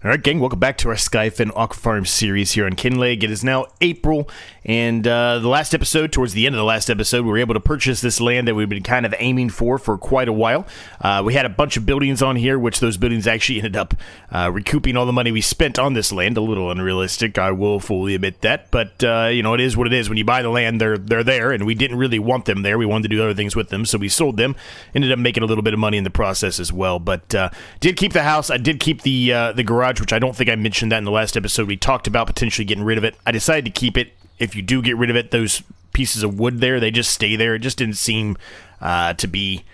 Alright gang, welcome back to our Skyefin Aquafarm series here on Kinlaig. It is now April, and the last episode, towards the end of the last episode, we were able to purchase this land that we've been kind of aiming for quite a while. We had a bunch of buildings on here, which those buildings actually ended up recouping all the money we spent on this land. A little unrealistic, I will fully admit that, but you know, it is what it is. When you buy the land, they're there, and we didn't really want them there. We wanted to do other things with them, so we sold them. Ended up making a little bit of money in the process as well, but did keep the house. I did keep the garage, which I don't think I mentioned that in the last episode. We talked about potentially getting rid of it. I decided to keep it. If you do get rid of it, those pieces of wood there, they just stay there. It just didn't seem to be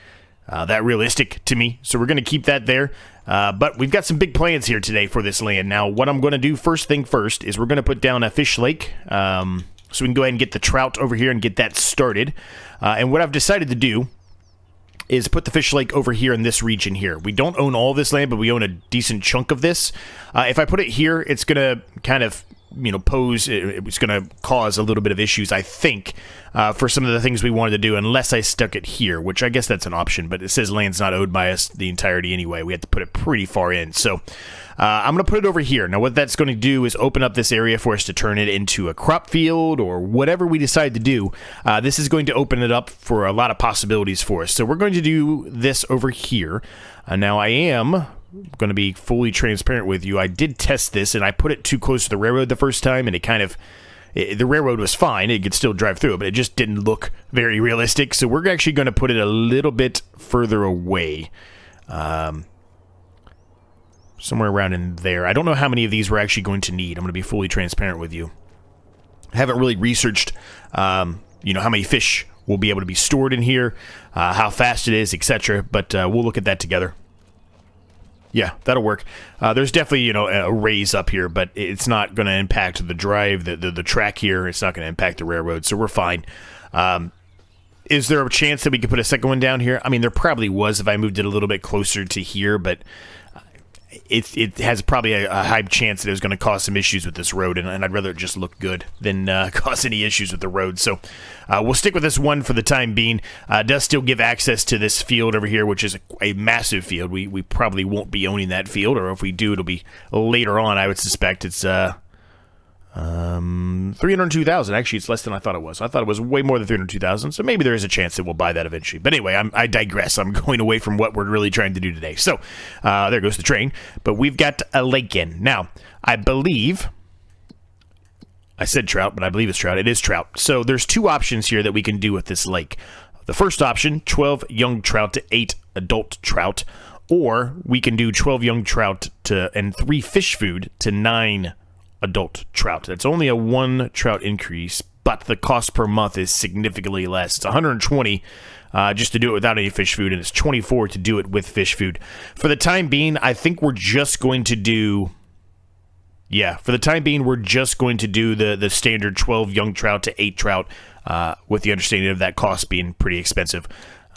that realistic to me. So we're going to keep that there. But we've got some big plans here today for this land. Now, what I'm going to do first thing first is we're going to put down a fish lake. So we can go ahead and get the trout over here and get that started. And what I've decided to do is put the fish lake over here in this region here. We don't own all this land, but we own a decent chunk of this. If I put it here, it's going to kind of, you know, it's going to cause a little bit of issues, I think, for some of the things we wanted to do, unless I stuck it here, which I guess that's an option, but it says land's not owned by us the entirety anyway. We have to put it pretty far in. So I'm going to put it over here. Now, what that's going to do is open up this area for us to turn it into a crop field or whatever we decide to do. This is going to open it up for a lot of possibilities for us. So we're going to do this over here. Now, I am going to be fully transparent with you. I did test this, and I put it too close to the railroad the first time, and it kind of... the railroad was fine. It could still drive through it, but it just didn't look very realistic. So we're actually going to put it a little bit further away. Somewhere around in there. I don't know how many of these we're actually going to need. I'm going to be fully transparent with you. I haven't really researched, you know, how many fish will be able to be stored in here, how fast it is, etc. But we'll look at that together. Yeah, that'll work. There's definitely, you know, a raise up here, but it's not going to impact the drive, the track here. It's not going to impact the railroad, so we're fine. Is there a chance that we could put a second one down here? I mean, there probably was if I moved it a little bit closer to here, but it has probably a high chance that it was going to cause some issues with this road, and I'd rather it just look good than cause any issues with the road. So we'll stick with this one for the time being. It does still give access to this field over here, which is a massive field. We probably won't be owning that field, or if we do, it'll be later on, I would suspect. It's 302,000. Actually, it's less than I thought it was. I thought it was way more than 302,000, so maybe there is a chance that we'll buy that eventually. But anyway, I digress. I'm going away from what we're really trying to do today. So, there goes the train. But we've got a lake in. Now, I believe... I said trout, but I believe it's trout. It is trout. So there's two options here that we can do with this lake. The first option, 12 young trout to 8 adult trout. Or we can do 12 young trout and 3 fish food to 9 adult trout. That's only a 1 trout increase, but the cost per month is significantly less. It's 120 just to do it without any fish food, and it's 24 to do it with fish food. For the time being, I think we're just going to do... Yeah, for the time being, we're just going to do the standard 12 young trout to 8 trout, with the understanding of that cost being pretty expensive.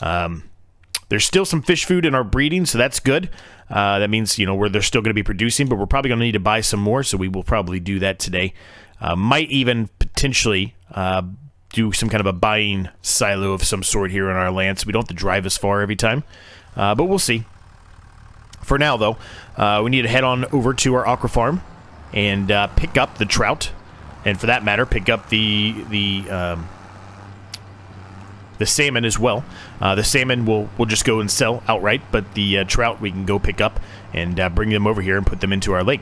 There's still some fish food in our breeding, so that's good. That means, you know, they're still going to be producing, but we're probably going to need to buy some more, so we will probably do that today. Might even potentially do some kind of a buying silo of some sort here on our land, so we don't have to drive as far every time. But we'll see. For now, though, we need to head on over to our aquafarm and pick up the trout, and for that matter, pick up the salmon as well. The salmon we'll just go and sell outright, but the trout we can go pick up and bring them over here and put them into our lake.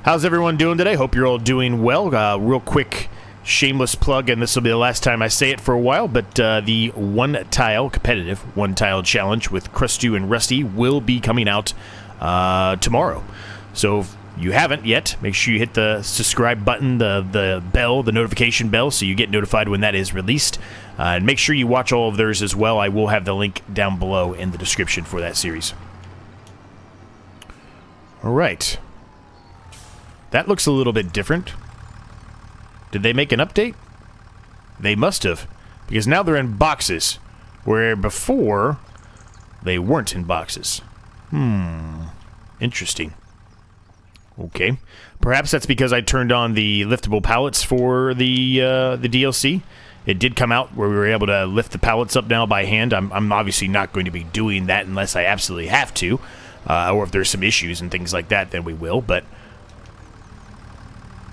How's everyone doing today? Hope you're all doing well. Real quick, shameless plug, and this will be the last time I say it for a while, but the competitive one-tile challenge with Crustu and Rusty will be coming out tomorrow. So if you haven't yet, make sure you hit the subscribe button, the bell, the notification bell, so you get notified when that is released. And make sure you watch all of theirs as well. I will have the link down below in the description for that series. All right. That looks a little bit different. Did they make an update? They must have, because now they're in boxes, where before they weren't in boxes. Interesting. Okay. Perhaps that's because I turned on the liftable pallets for the DLC. It did come out where we were able to lift the pallets up now by hand. I'm obviously not going to be doing that unless I absolutely have to. or if there's some issues and things like that, then we will. But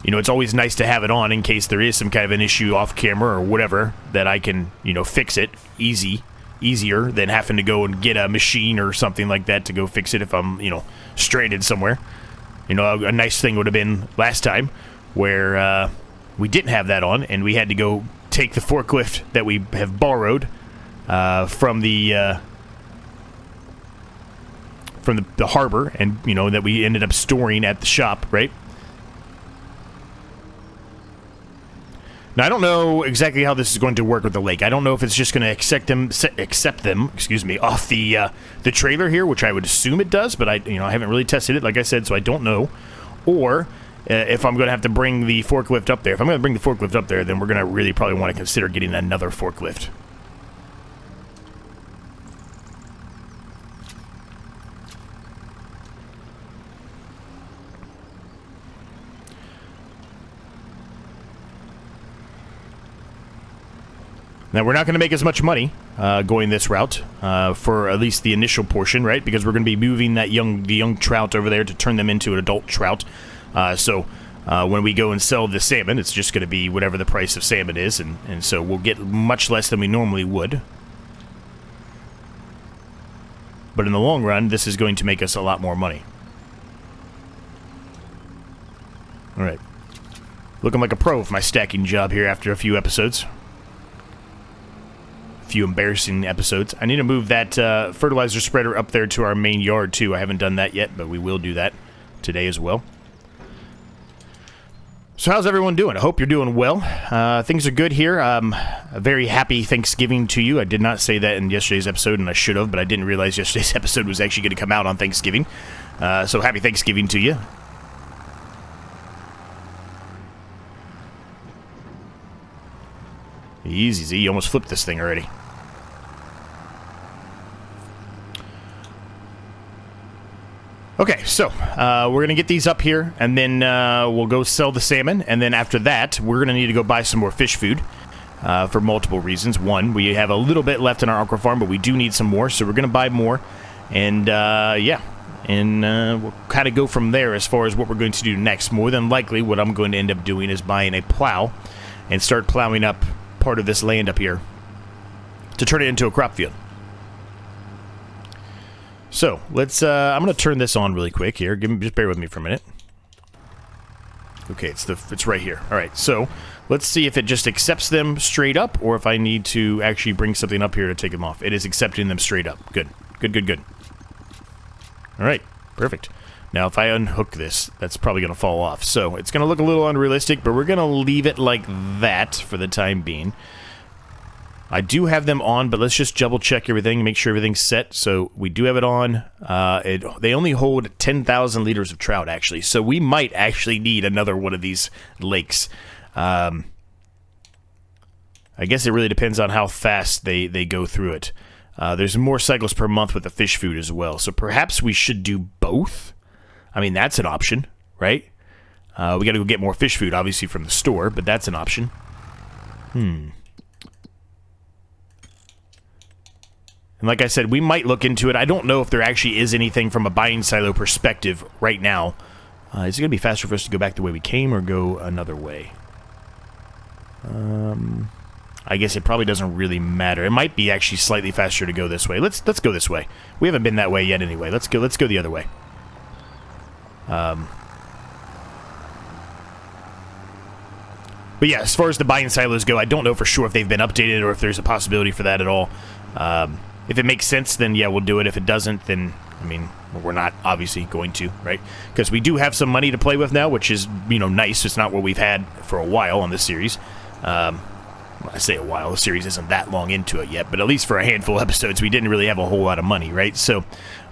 you know, it's always nice to have it on in case there is some kind of an issue off camera or whatever, that I can, you know, fix it easier than having to go and get a machine or something like that to go fix it if I'm, you know, stranded somewhere. You know, a nice thing would have been last time where we didn't have that on and we had to go take the forklift that we have borrowed from the harbor, and, you know, that we ended up storing at the shop, right? Now, I don't know exactly how this is going to work with the lake. I don't know if it's just going to accept them, excuse me, off the trailer here, which I would assume it does, but I haven't really tested it, like I said, so I don't know. Or if I'm going to have to bring the forklift up there. If I'm going to bring the forklift up there, then we're going to really probably want to consider getting another forklift. Now, we're not going to make as much money going this route for at least the initial portion, right? Because we're going to be moving the young trout over there to turn them into an adult trout. So when we go and sell the salmon, it's just going to be whatever the price of salmon is, and so we'll get much less than we normally would. But in the long run, this is going to make us a lot more money. All right. Looking like a pro with my stacking job here after a few episodes. Few embarrassing episodes. I need to move that fertilizer spreader up there to our main yard too. I haven't done that yet, but we will do that today as well. So how's everyone doing? I hope you're doing well. Things are good here. A very happy Thanksgiving to you. I did not say that in yesterday's episode, and I should have, but I didn't realize yesterday's episode was actually going to come out on Thanksgiving. So happy Thanksgiving to you. Easy, Z. You almost flipped this thing already. Okay, so we're going to get these up here, and then we'll go sell the salmon, and then after that, we're going to need to go buy some more fish food for multiple reasons. One, we have a little bit left in our aqua farm, but we do need some more, so we're going to buy more, and yeah, and we'll kind of go from there as far as what we're going to do next. More than likely, what I'm going to end up doing is buying a plow and start plowing up part of this land up here to turn it into a crop field. So let's I'm gonna turn this on really quick here. Just bear with me for a minute. Okay, it's right here. All right, so let's see if it just accepts them straight up, or if I need to actually bring something up here to take them off. It is accepting them straight up. Good. All right, perfect. Now if I unhook this, that's probably gonna fall off. So it's gonna look a little unrealistic, but we're gonna leave it like that for the time being. I do have them on, but let's just double check everything, make sure everything's set. So we do have it on. They only hold 10,000 liters of trout, actually. So we might actually need another one of these lakes. I guess it really depends on how fast they go through it. There's more cycles per month with the fish food as well. So perhaps we should do both. I mean, that's an option, right? We got to go get more fish food, obviously, from the store, but that's an option. And like I said, we might look into it. I don't know if there actually is anything from a buying silo perspective right now. Is it going to be faster for us to go back the way we came or go another way? I guess it probably doesn't really matter. It might be actually slightly faster to go this way. Let's go this way. We haven't been that way yet anyway. Let's go the other way. But yeah, as far as the buying silos go, I don't know for sure if they've been updated or if there's a possibility for that at all. If it makes sense, then yeah, we'll do it. If it doesn't, then, I mean, we're not obviously going to, right? Because we do have some money to play with now, which is, you know, nice. It's not what we've had for a while on this series. I say a while. The series isn't that long into it yet, but at least for a handful of episodes, we didn't really have a whole lot of money, right? So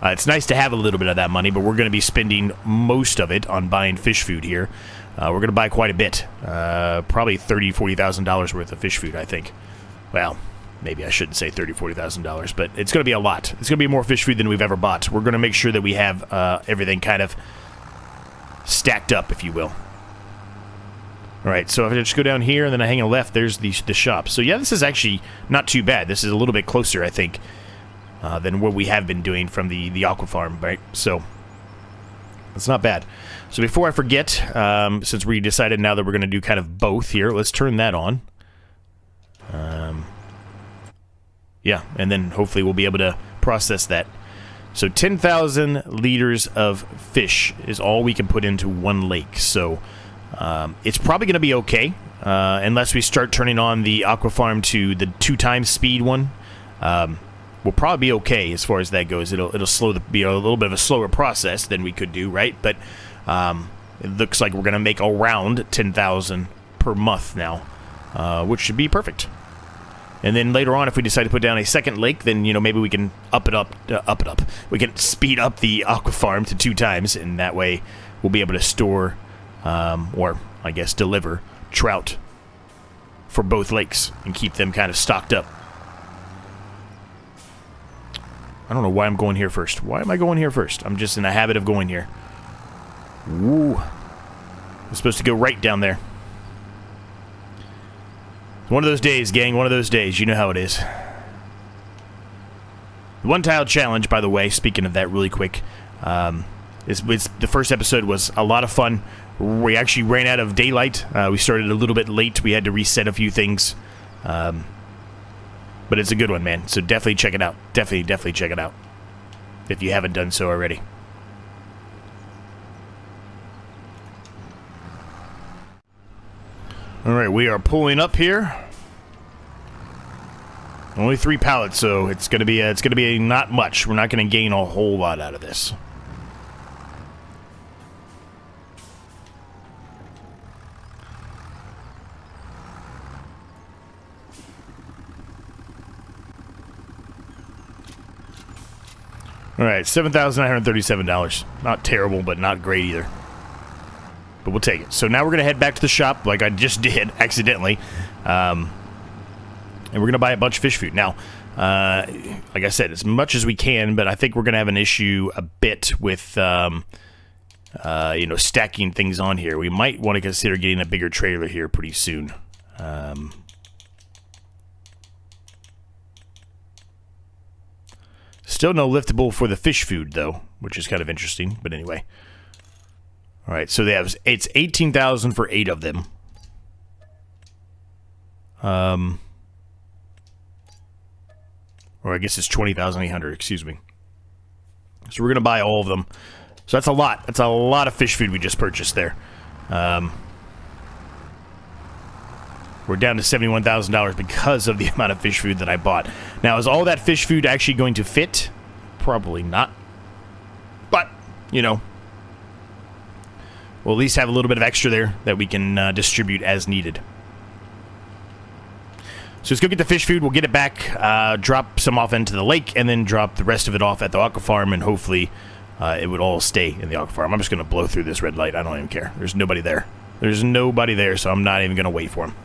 it's nice to have a little bit of that money, but we're going to be spending most of it on buying fish food here. We're going to buy quite a bit. Probably $30,000, $40,000 worth of fish food, I think. Well, maybe I shouldn't say $30,000, $40,000, but it's going to be a lot. It's going to be more fish food than we've ever bought. We're going to make sure that we have everything kind of stacked up, if you will. All right, so if I just go down here and then I hang a left, there's the shop. So yeah, this is actually not too bad. This is a little bit closer, I think. than what we have been doing from the Aquafarm, right? So it's not bad. So before I forget, since we decided now that we're going to do kind of both here, let's turn that on. Yeah, and then hopefully we'll be able to process that. So 10,000 liters of fish is all we can put into one lake. So it's probably going to be okay, unless we start turning on the Aquafarm to the 2x speed one. We'll probably be okay as far as that goes. It'll be a little bit of a slower process than we could do, right? But it looks like we're going to make around 10,000 per month now, which should be perfect. And then later on, if we decide to put down a second lake, then, you know, maybe we can up it up. We can speed up the Aquafarm to 2x, and that way we'll be able to store, or I guess deliver, trout for both lakes and keep them kind of stocked up. I don't know why I'm going here first. Why am I going here first? I'm just in a habit of going here. Ooh. I'm supposed to go right down there. One of those days, gang. One of those days. You know how it is. The one-tile challenge, by the way, speaking of that really quick, the first episode was a lot of fun. We actually ran out of daylight. We started a little bit late. We had to reset a few things. But it's a good one, man. So definitely check it out. Definitely check it out. If you haven't done so already. Alright, we are pulling up here. Only 3 pallets, so it's gonna be not much. We're not gonna gain a whole lot out of this. Alright, $7,937. Not terrible, but not great either. But we'll take it. So now we're going to head back to the shop, like I just did, accidentally. And we're going to buy a bunch of fish food. Now, like I said, as much as we can, but I think we're going to have an issue a bit with, you know, stacking things on here. We might want to consider getting a bigger trailer here pretty soon. Still no liftable for the fish food, though, which is kind of interesting. But anyway. All right, so it's 18,000 for 8 of them. Or I guess it's 20,800, excuse me. So we're going to buy all of them. So that's a lot. That's a lot of fish food we just purchased there. We're down to $71,000 because of the amount of fish food that I bought. Now, is all that fish food actually going to fit? Probably not. But, you know, we'll at least have a little bit of extra there that we can distribute as needed. So let's go get the fish food. We'll get it back, drop some off into the lake, and then drop the rest of it off at the Aquafarm, and hopefully it would all stay in the Aquafarm. I'm just going to blow through this red light. I don't even care. There's nobody there. There's nobody there, so I'm not even going to wait for him.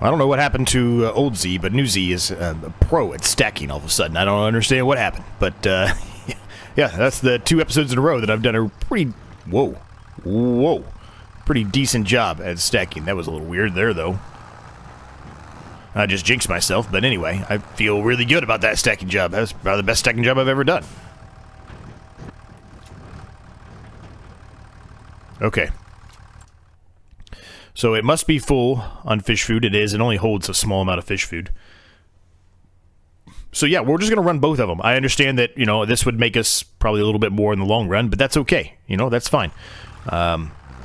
I don't know what happened to old Z, but new Z is a pro at stacking all of a sudden. I don't understand what happened. But, yeah, that's the 2 episodes in a row that I've done a pretty... Whoa. Pretty decent job at stacking. That was a little weird there, though. I just jinxed myself, but anyway, I feel really good about that stacking job. That's probably the best stacking job I've ever done. Okay. So it must be full on fish food. It is. It only holds a small amount of fish food. So yeah, we're just going to run both of them. I understand that, you know, this would make us probably a little bit more in the long run, but that's okay. You know, that's fine.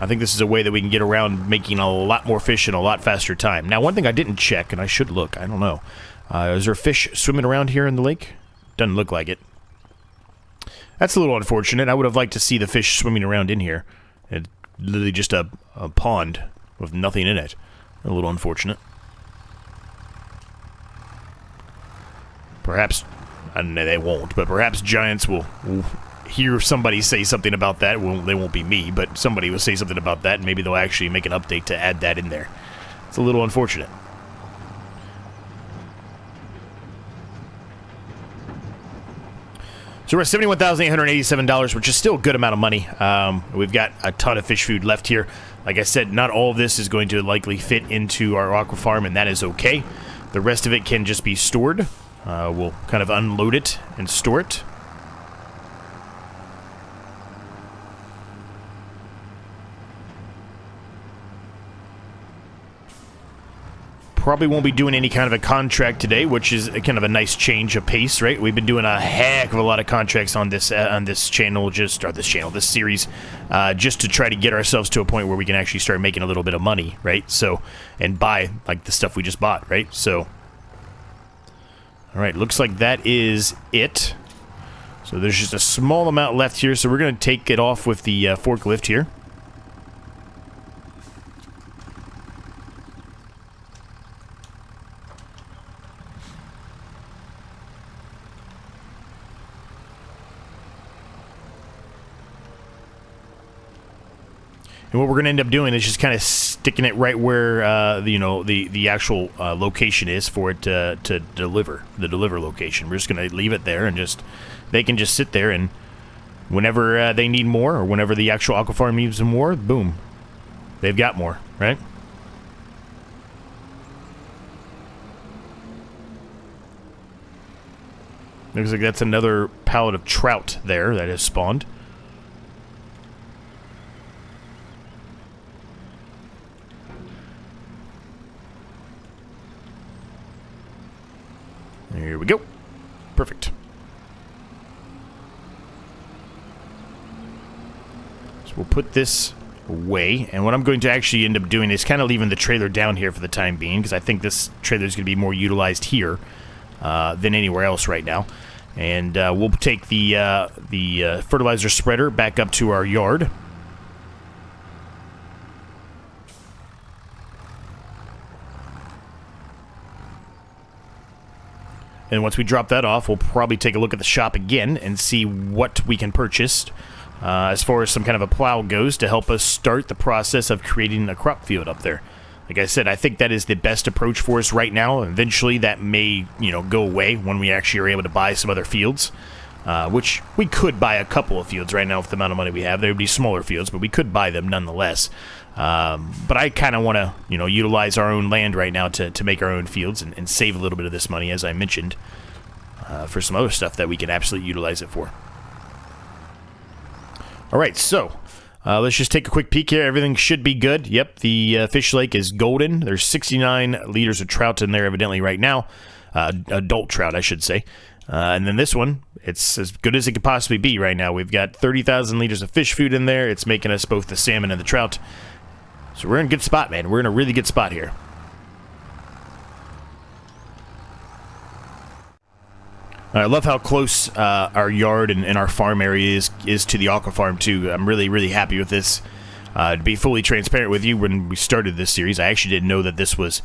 I think this is a way that we can get around making a lot more fish in a lot faster time. Now, one thing I didn't check, and I should look, I don't know. Is there fish swimming around here in the lake? Doesn't look like it. That's a little unfortunate. I would have liked to see the fish swimming around in here. It's literally just a pond with nothing in it. A little unfortunate. Perhaps, I don't know, they won't, but perhaps giants will hear somebody say something about that. Well, they won't be me, but somebody will say something about that, and maybe they'll actually make an update to add that in there. It's a little unfortunate. So we're at $71,887, which is still a good amount of money. We've got a ton of fish food left here. Like I said, not all of this is going to likely fit into our aqua farm, and that is okay. The rest of it can just be stored. We'll kind of unload it and store it. Probably won't be doing any kind of a contract today, which is kind of a nice change of pace, right? We've been doing a heck of a lot of contracts on this channel, this series, just to try to get ourselves to a point where we can actually start making a little bit of money, right? So, and buy like the stuff we just bought, right? So, all right, looks like that is it. So there's just a small amount left here, so we're going to take it off with the forklift here. And what we're going to end up doing is just kind of sticking it right where, you know, the actual location is for it to deliver, the deliver location. We're just going to leave it there and just, they can just sit there, and whenever they need more, or whenever the actual aqua farm needs more, boom, they've got more, right? Looks like that's another pallet of trout there that has spawned. Here we go. Perfect. So we'll put this away, and what I'm going to actually end up doing is kind of leaving the trailer down here for the time being, because I think this trailer is going to be more utilized here than anywhere else right now. And we'll take the fertilizer spreader back up to our yard. And once we drop that off, we'll probably take a look at the shop again and see what we can purchase as far as some kind of a plow goes to help us start the process of creating a crop field up there. Like I said, I think that is the best approach for us right now. Eventually, that may, you know, go away when we actually are able to buy some other fields, which we could buy a couple of fields right now with the amount of money we have. They would be smaller fields, but we could buy them nonetheless. But I kind of want to, you know, utilize our own land right now to make our own fields and save a little bit of this money, as I mentioned, for some other stuff that we can absolutely utilize it for. All right, so let's just take a quick peek here. Everything should be good. Yep, the fish lake is golden. There's 69 liters of trout in there evidently right now. Adult trout, I should say. And then this one, it's as good as it could possibly be right now. We've got 30,000 liters of fish food in there. It's making us both the salmon and the trout. So we're in a good spot, man. We're in a really good spot here. I love how close our yard and our farm area is to the aqua farm, too. I'm really, really happy with this. To be fully transparent with you, when we started this series, I actually didn't know that this was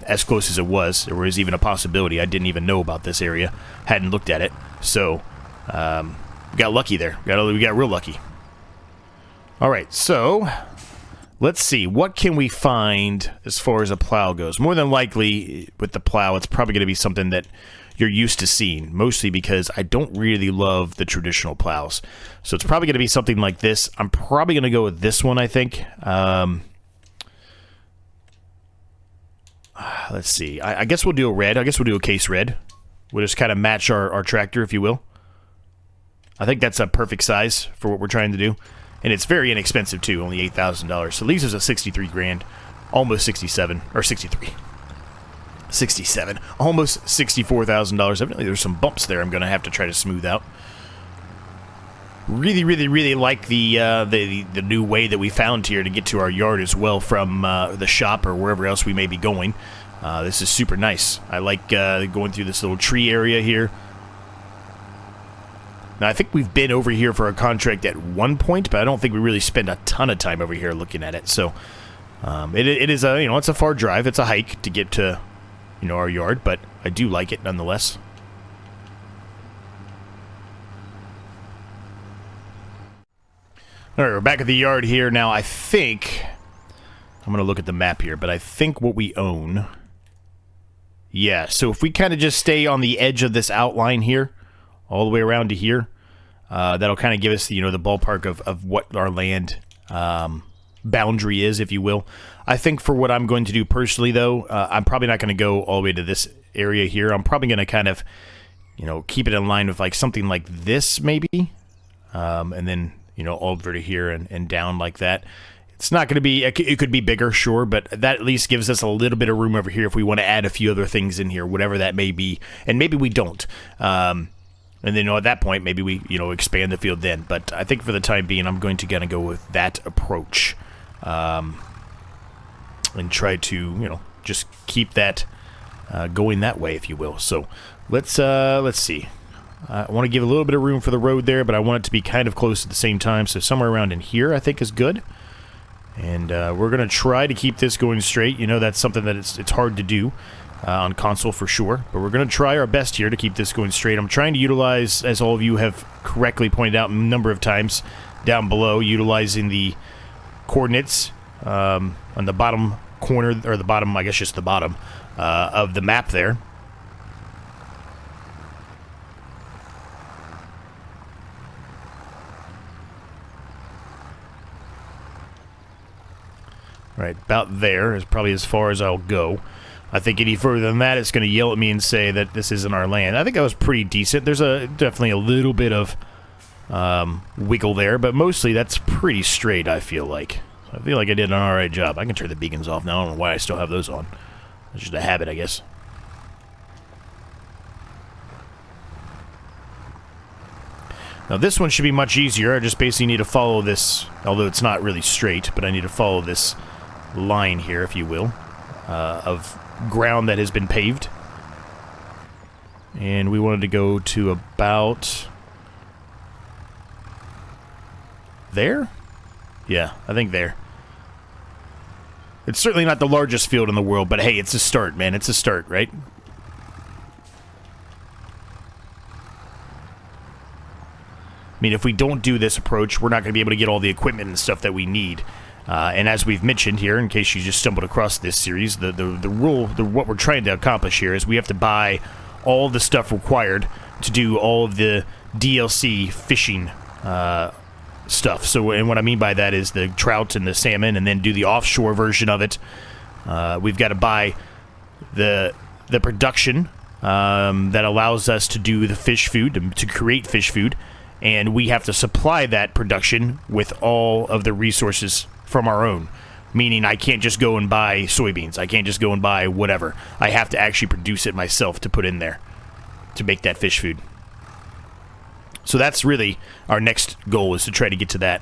as close as it was. There was even a possibility. I didn't even know about this area. Hadn't looked at it. So, we got lucky there. We got real lucky. All right, so Let's see, what can we find as far as a plow goes? More than likely, with the plow, it's probably going to be something that you're used to seeing, mostly because I don't really love the traditional plows. So it's probably going to be something like this. I'm probably going to go with this one, I think. Let's see. I guess we'll do a red. I guess we'll do a case red. We'll just kind of match our tractor, if you will. I think that's a perfect size for what we're trying to do. And it's very inexpensive, too, only $8,000. So Leaser's a 63 grand, almost 67, or 63. 67, almost $64,000. Evidently, there's some bumps there I'm going to have to try to smooth out. Really, really, really like the new way that we found here to get to our yard as well from the shop or wherever else we may be going. This is super nice. I like going through this little tree area here. Now, I think we've been over here for a contract at one point, but I don't think we really spend a ton of time over here looking at it. So, it is a, it's a far drive. It's a hike to get to, our yard, but I do like it nonetheless. All right, we're back at the yard here. Now, I think, I'm going to look at the map here, but I think what we own, yeah, so if we kind of just stay on the edge of this outline here, all the way around to here, that'll kind of give us, the ballpark of what our land boundary is, if you will. I think for what I'm going to do personally, though, I'm probably not going to go all the way to this area here. I'm probably going to kind of, keep it in line with like something like this, maybe, and then, all over to here and down like that. It's not going to be, it could be bigger, sure, but that at least gives us a little bit of room over here if we want to add a few other things in here, whatever that may be, and maybe we don't. And then, at that point, maybe we, expand the field then. But I think for the time being, I'm going to kind of go with that approach. And try to, just keep that going that way, if you will. So, let's see. I want to give a little bit of room for the road there, but I want it to be kind of close at the same time. So, somewhere around in here, I think, is good. And we're going to try to keep this going straight. That's something that it's hard to do. On console for sure, but we're going to try our best here to keep this going straight. I'm trying to utilize, as all of you have correctly pointed out a number of times down below, utilizing the coordinates on the bottom corner, or the bottom, I guess just the bottom, of the map there. Right, about there is probably as far as I'll go. I think any further than that, it's going to yell at me and say that this isn't our land. I think that was pretty decent. There's definitely a little bit of wiggle there, but mostly that's pretty straight, I feel like. I feel like I did an alright job. I can turn the beacons off now. I don't know why I still have those on. It's just a habit, I guess. Now this one should be much easier. I just basically need to follow this, although it's not really straight, but I need to follow this line here, if you will, of ground that has been paved. And we wanted to go to about there? Yeah, I think there. It's certainly not the largest field in the world, but hey, it's a start, man. It's a start, right? I mean, if we don't do this approach, we're not going to be able to get all the equipment and stuff that we need. And as we've mentioned here, in case you just stumbled across this series, what we're trying to accomplish here is we have to buy all the stuff required to do all of the DLC fishing stuff. So, and what I mean by that is the trout and the salmon, and then do the offshore version of it. We've got to buy the production that allows us to do the fish food, to create fish food, and we have to supply that production with all of the resources from our own. Meaning I can't just go and buy soybeans. I can't just go and buy whatever. I have to actually produce it myself to put in there to make that fish food. So that's really our next goal, is to try to get to that.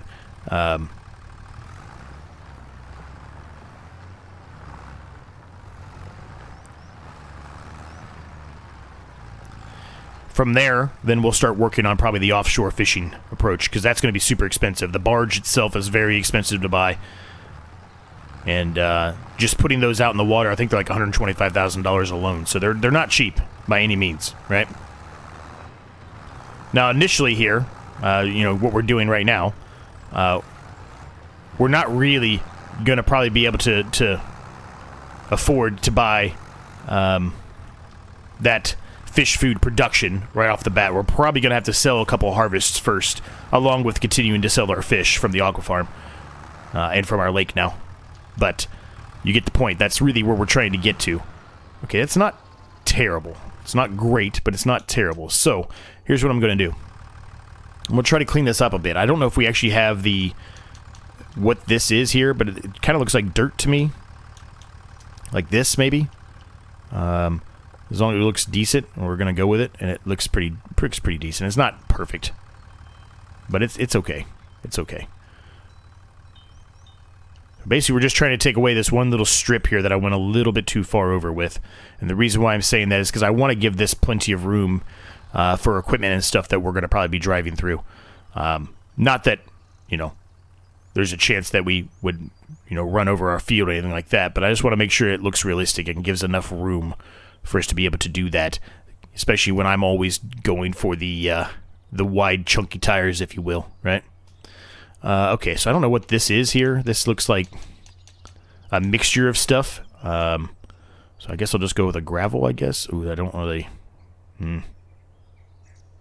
From there, then we'll start working on probably the offshore fishing approach, because that's going to be super expensive. The barge itself is very expensive to buy. And just putting those out in the water, I think they're like $125,000 alone. So they're not cheap by any means, right? Now, initially here, what we're doing right now, we're not really gonna probably be able to afford to buy that fish food production right off the bat. We're probably gonna have to sell a couple harvests first, along with continuing to sell our fish from the aqua farm and from our lake now. But you get the point. That's really where we're trying to get to. Okay, it's not terrible. It's not great, but it's not terrible. So here's what I'm gonna do. I'm gonna try to clean this up a bit. I don't know if we actually have what this is here, but it kind of looks like dirt to me. Like this, maybe. As long as it looks decent, we're gonna go with it, and it looks pretty decent. It's not perfect, but it's okay. It's okay. Basically, we're just trying to take away this one little strip here that I went a little bit too far over with, and the reason why I'm saying that is because I want to give this plenty of room for equipment and stuff that we're gonna probably be driving through. Not that, you know, there's a chance that we would, you know, run over our field or anything like that, but I just want to make sure it looks realistic and gives enough room for us to be able to do that, especially when I'm always going for the wide, chunky tires, if you will, right? Okay, so I don't know what this is here. This looks like a mixture of stuff. So I guess I'll just go with a gravel, I guess. Ooh, I don't really... I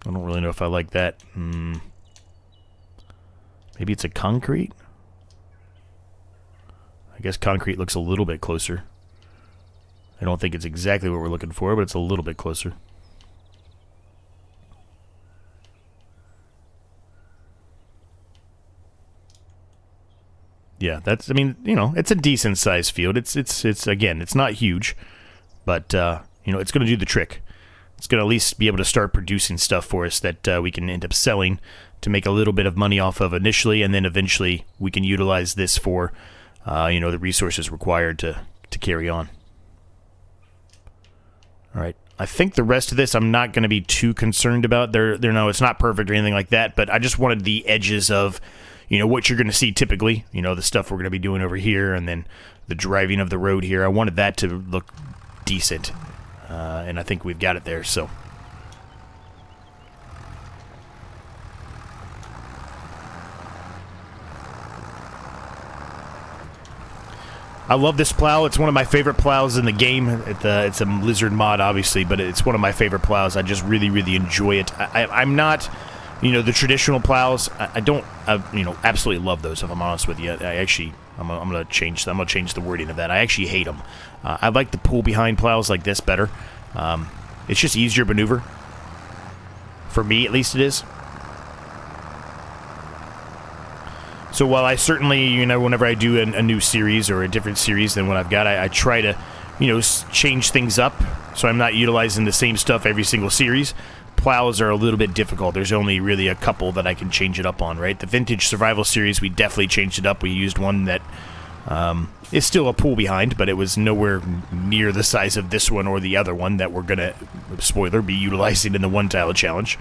don't really know if I like that. Maybe it's a concrete? I guess concrete looks a little bit closer. I don't think it's exactly what we're looking for, but it's a little bit closer. Yeah, that's, I mean, you know, it's a decent sized field. It's again, it's not huge, but, you know, it's going to do the trick. It's going to at least be able to start producing stuff for us that we can end up selling to make a little bit of money off of initially, and then eventually we can utilize this for, you know, the resources required to carry on. All right. I think the rest of this I'm not going to be too concerned about. No, it's not perfect or anything like that, but I just wanted the edges of, you know, what you're going to see typically, you know, the stuff we're going to be doing over here, and then the driving of the road here. I wanted that to look decent, and I think we've got it there, so. I love this plow. It's one of my favorite plows in the game. It's a Lizard mod, obviously, but it's one of my favorite plows. I just really, really enjoy it. I'm not, you know, the traditional plows. I don't, you know, absolutely love those, if I'm honest with you. I'm gonna change the wording of that. I actually hate them. I like the pull behind plows like this better. It's just easier maneuver. For me, at least it is. So while I certainly, you know, whenever I do a new series or a different series than what I've got, I try to, you know, change things up so I'm not utilizing the same stuff every single series. Plows are a little bit difficult. There's only really a couple that I can change it up on, right? The Vintage Survival series, we definitely changed it up. We used one that is still a pull behind, but it was nowhere near the size of this one or the other one that we're going to, spoiler, be utilizing in the one tile challenge.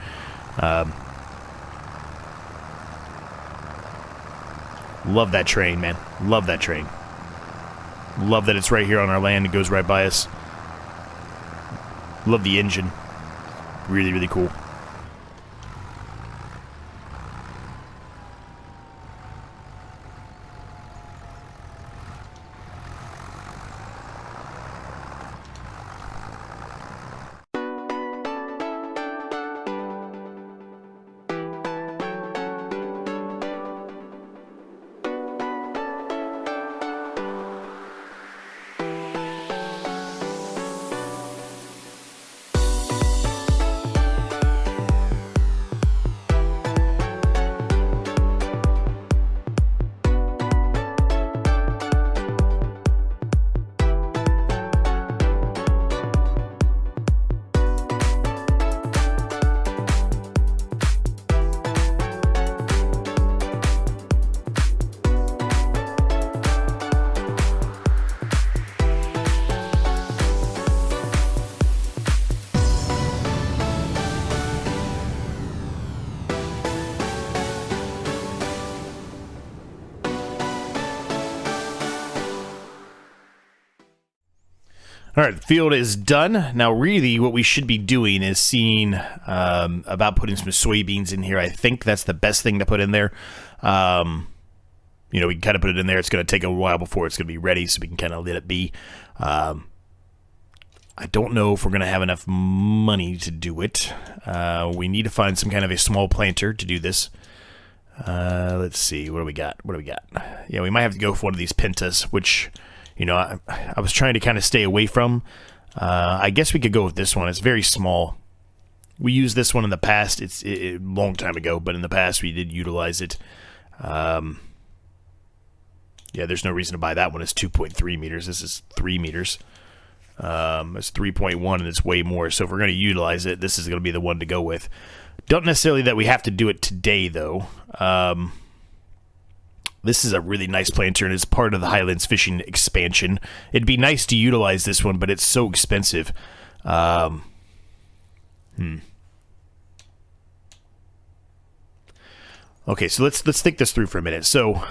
Love that train, man. Love that train. Love that it's right here on our land. It goes right by us. Love the engine. Really, really cool. All right, the field is done. Now, really, what we should be doing is seeing about putting some soybeans in here. I think that's the best thing to put in there. you know, we can kind of put it in there. It's going to take a while before it's going to be ready, so we can kind of let it be. I don't know if we're going to have enough money to do it. We need to find some kind of a small planter to do this. Let's see. What do we got? Yeah, we might have to go for one of these Pentas, which, you know, I was trying to kind of stay away from. I guess we could go with this one. It's very small. We used this one in the past. It's a long time ago, but in the past we did utilize it. Yeah, there's no reason to buy that one. It's 2.3 meters. This is 3 meters. It's 3.1, and it's way more. So if we're going to utilize it, this is going to be the one to go with. Don't necessarily that we have to do it today, though. This is a really nice planter, and it's part of the Highlands Fishing expansion. It'd be nice to utilize this one, but it's so expensive. Okay, so let's think this through for a minute. So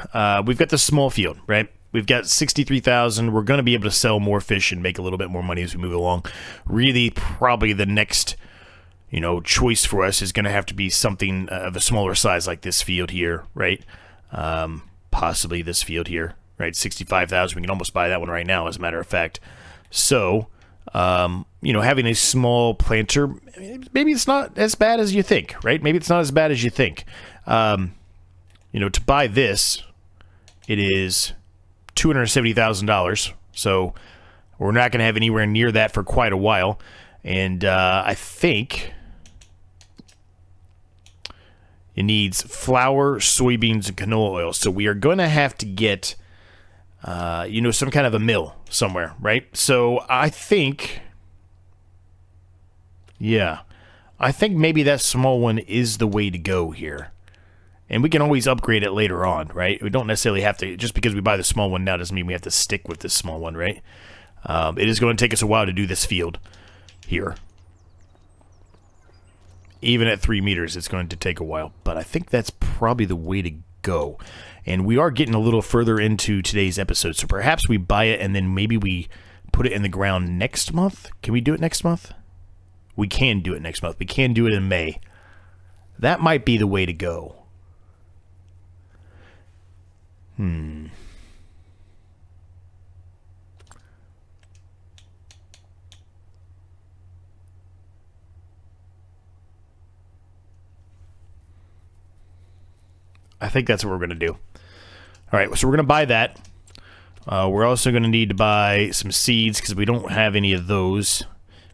we've got this small field, right? We've got 63,000. We're going to be able to sell more fish and make a little bit more money as we move along. Really, probably the next, you know, choice for us is going to have to be something of a smaller size, like this field here, right? Possibly this field here, right? 65,000. We can almost buy that one right now, as a matter of fact. So, you know, having a small planter, maybe it's not as bad as you think, right? Maybe it's not as bad as you think. You know, to buy this, it is $270,000. So we're not going to have anywhere near that for quite a while. And I think it needs flour, soybeans, and canola oil. So we are going to have to get, you know, some kind of a mill somewhere, right? So I think, yeah, I think maybe that small one is the way to go here. And we can always upgrade it later on, right? We don't necessarily have to, just because we buy the small one now doesn't mean we have to stick with this small one, right? It is going to take us a while to do this field here. Even at 3 meters, it's going to take a while. But I think that's probably the way to go. And we are getting a little further into today's episode, so perhaps we buy it and then maybe we put it in the ground next month? Can we do it next month? We can do it next month. We can do it in May. That might be the way to go. I think that's what we're going to do. All right, so we're going to buy that. We're also going to need to buy some seeds because we don't have any of those.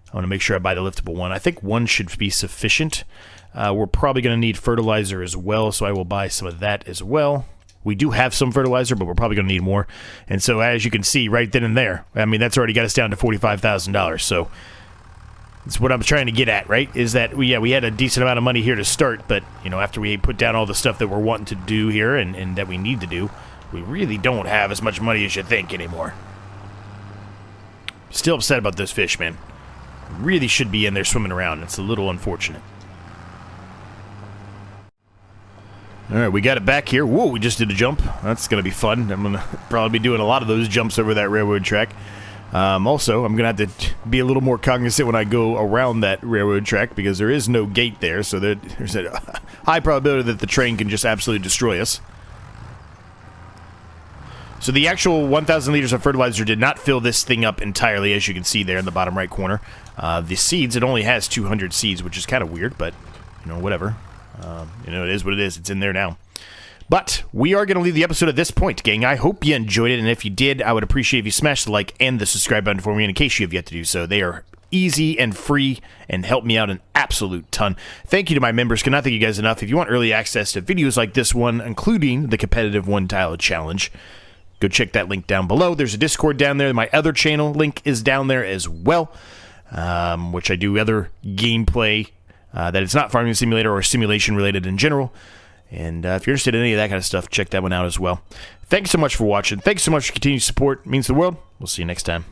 I want to make sure I buy the liftable one. I think one should be sufficient. We're probably going to need fertilizer as well, so I will buy some of that as well. We do have some fertilizer, but we're probably going to need more. And so as you can see right then and there, I mean, that's already got us down to $45,000. So that's what I'm trying to get at, right? Is that, we had a decent amount of money here to start, but, you know, after we put down all the stuff that we're wanting to do here and that we need to do, we really don't have as much money as you think anymore. Still upset about those fish, man. Really should be in there swimming around. It's a little unfortunate. All right, we got it back here. Whoa, we just did a jump. That's going to be fun. I'm going to probably be doing a lot of those jumps over that railroad track. Also, I'm going to have to be a little more cognizant when I go around that railroad track because there is no gate there, so there's a high probability that the train can just absolutely destroy us. So the actual 1,000 liters of fertilizer did not fill this thing up entirely, as you can see there in the bottom right corner. The seeds, it only has 200 seeds, which is kind of weird, but, you know, whatever. You know, it is what it is. It's in there now. But we are going to leave the episode at this point, gang. I hope you enjoyed it, and if you did, I would appreciate if you smash the like and the subscribe button for me, and in case you have yet to do so. They are easy and free and help me out an absolute ton. Thank you to my members. Cannot thank you guys enough. If you want early access to videos like this one, including the competitive one-tile challenge, go check that link down below. There's a Discord down there. My other channel link is down there as well, which I do other gameplay that is not Farming Simulator or simulation related in general. And if you're interested in any of that kind of stuff, check that one out as well. Thanks so much for watching. Thanks so much for continued support. It means the world. We'll see you next time.